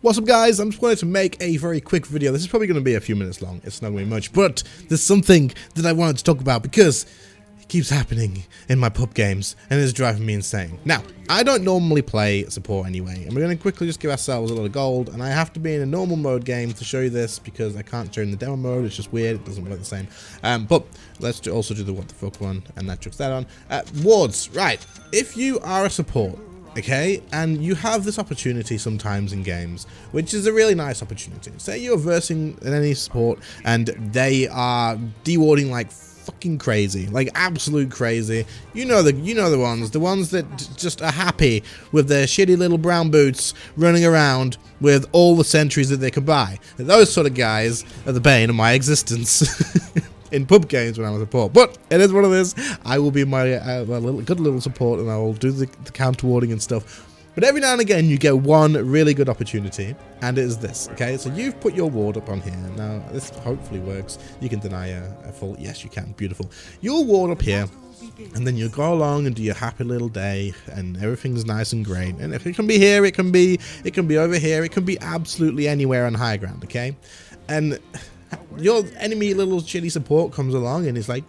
What's up guys, I'm just wanted to make a very quick video. This is probably going to be a few minutes long, it's not going to be much, but there's something that I wanted to talk about because it keeps happening in my pub games and it's driving me insane. Now, I don't normally play support anyway, and we're going to quickly just give ourselves a lot of gold, and I have to be in a normal mode game to show you this because I can't show in the demo mode, it's just weird, it doesn't work the same. But let's also do the what the fuck one, and that chucks that on. Wards, right, if you are a support, okay, and you have this opportunity sometimes in games, which is a really nice opportunity. Say you're versing an enemy support and they are dewarding like fucking crazy, like absolute crazy. You know the ones that just are happy with their shitty little brown boots running around with all the sentries that they can buy. And those sort of guys are the bane of my existence. In pub games when I'm a support, but it is what it is. I will be my good little support, and I will do the counter warding and stuff. But every now and again, you get one really good opportunity, and it is this. Okay, so you've put your ward up on here. Now this hopefully works. You can deny a full. Yes, you can. Beautiful. You'll ward up here, and then you go along and do your happy little day, and everything's nice and great. And if it can be here, it can be over here. It can be absolutely anywhere on high ground. Okay, and your enemy little shitty support comes along and is like,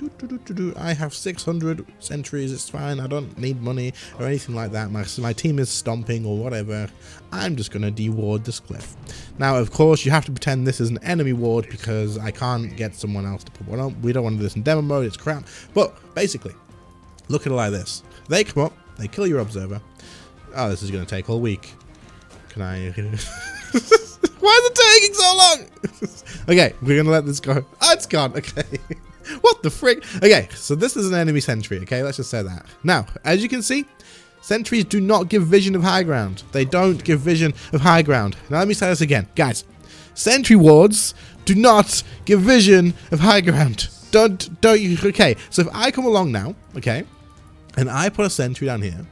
I have 600 sentries, it's fine, I don't need money or anything like that, my team is stomping or whatever, I'm just going to deward this cliff. Now of course you have to pretend this is an enemy ward because I can't get someone else to put one on. We don't want to do this in demo mode, it's crap. But basically, look at it like this. They come up, they kill your observer. Oh, this is going to take all week. Can I... Why is it taking so long? Okay, we're gonna let this go. Oh, it's gone. Okay. What the frick? Okay, so this is an enemy sentry. Okay, let's just say that. Now, as you can see, sentries do not give vision of high ground. They don't give vision of high ground. Now let me say this again, guys. Sentry wards do not give vision of high ground. Don't you? Okay, so if I come along now, okay, and I put a sentry down here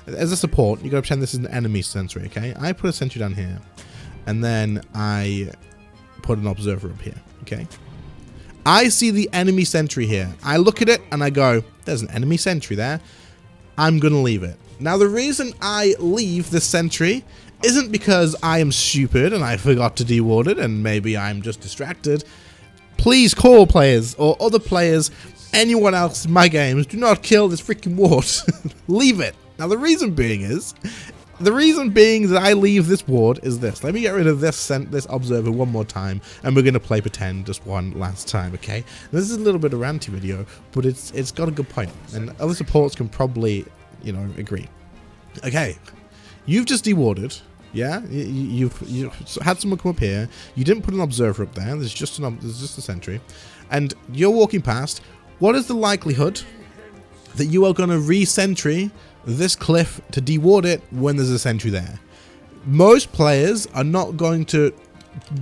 as a support, you gotta pretend this is an enemy sentry. Okay, I put a sentry down here. And then I put an observer up here, okay? I see the enemy sentry here. I look at it and I go, there's an enemy sentry there. I'm gonna leave it. Now the reason I leave this sentry isn't because I am stupid and I forgot to deward it and maybe I'm just distracted. Please, core players or other players, anyone else in my games, do not kill this freaking ward. Leave it. Now the reason being that I leave this ward is this. Let me get rid of this observer one more time, and we're going to play pretend just one last time, okay? This is a little bit of a ranty video, but it's got a good point, and other supports can probably, you know, agree. Okay, you've just dewarded, yeah? You've had someone come up here. You didn't put an observer up there. There's just a sentry, and you're walking past. What is the likelihood that you are going to re-sentry this cliff to deward it when there's a sentry there? Most players are not going to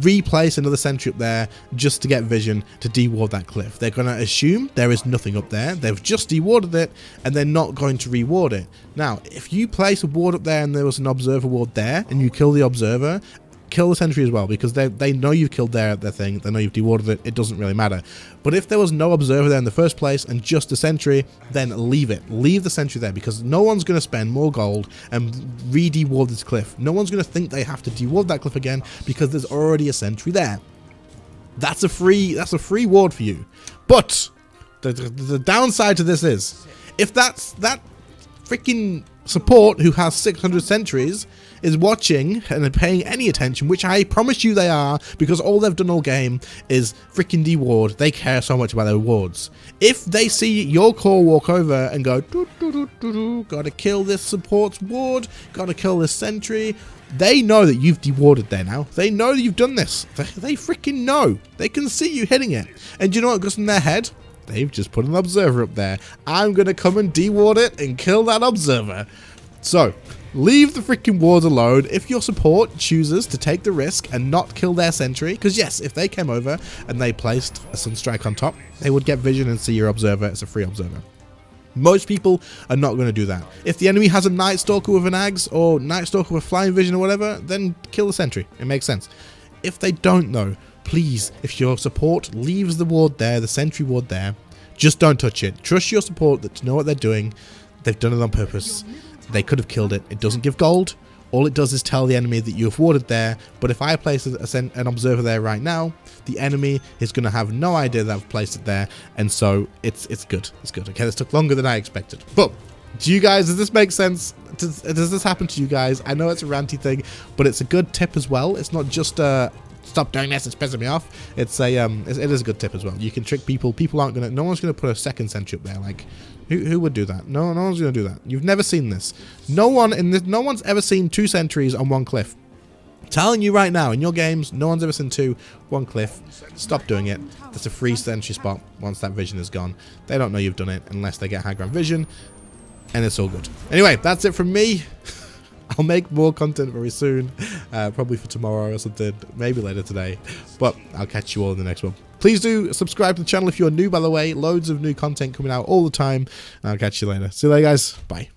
replace another sentry up there just to get vision to deward that cliff. They're going to assume there is nothing up there. They've just dewarded it and they're not going to reward it. Now, if you place a ward up there and there was an observer ward there and you kill the observer, kill the sentry as well, because they know you've killed their thing, they know you've dewarded it, it doesn't really matter. But if there was no observer there in the first place and just a sentry, then leave it. Leave the sentry there, because no one's going to spend more gold and re-deward this cliff. No one's going to think they have to deward that cliff again because there's already a sentry there. That's a free ward for you. But the downside to this is, if that freaking support who has 600 sentries is watching and paying any attention, which I promise you they are, because all they've done all game is freaking deward. They care so much about their wards. If they see your core walk over and go, gotta kill this support's ward, gotta kill this sentry, they know that you've dewarded there now. They know that you've done this. They freaking know. They can see you hitting it. And do you know what goes in their head? They've just put an observer up there. I'm going to come and deward it and kill that observer. So, leave the freaking wards alone. If your support chooses to take the risk and not kill their sentry, because yes, if they came over and they placed a sunstrike on top, they would get vision and see your observer as a free observer. Most people are not going to do that. If the enemy has a Night Stalker with an Ags or Night Stalker with flying vision or whatever, then kill the sentry. It makes sense. If they don't though, please, if your support leaves the ward there, the sentry ward there, just don't touch it. Trust your support to know what they're doing. They've done it on purpose. They could have killed it. It doesn't give gold, all it does is tell the enemy that you have warded there, but if I place an observer there right now, the enemy is going to have no idea that I've placed it there, and so it's good. It's good. Okay, this took longer than I expected. But do you guys, does this make sense? Does this happen to you guys? I know it's a ranty thing, but it's a good tip as well. It's not just stop doing this, it's pissing me off. It is a good tip as well. You can trick people. People aren't gonna, no one's gonna put a second sentry up there. Like, who would do that? No one's gonna do that. You've never seen this. No one's ever seen 2 sentries on 1 cliff. Telling you right now, in your games, no one's ever seen 2, 1 cliff. Stop doing it. That's a free sentry spot once that vision is gone. They don't know you've done it unless they get high ground vision, and it's all good. Anyway, that's it from me. I'll make more content very soon, probably for tomorrow or something, maybe later today, but I'll catch you all in the next one. Please do subscribe to the channel if you're new, by the way. Loads of new content coming out all the time, and I'll catch you later. See you later, guys. Bye.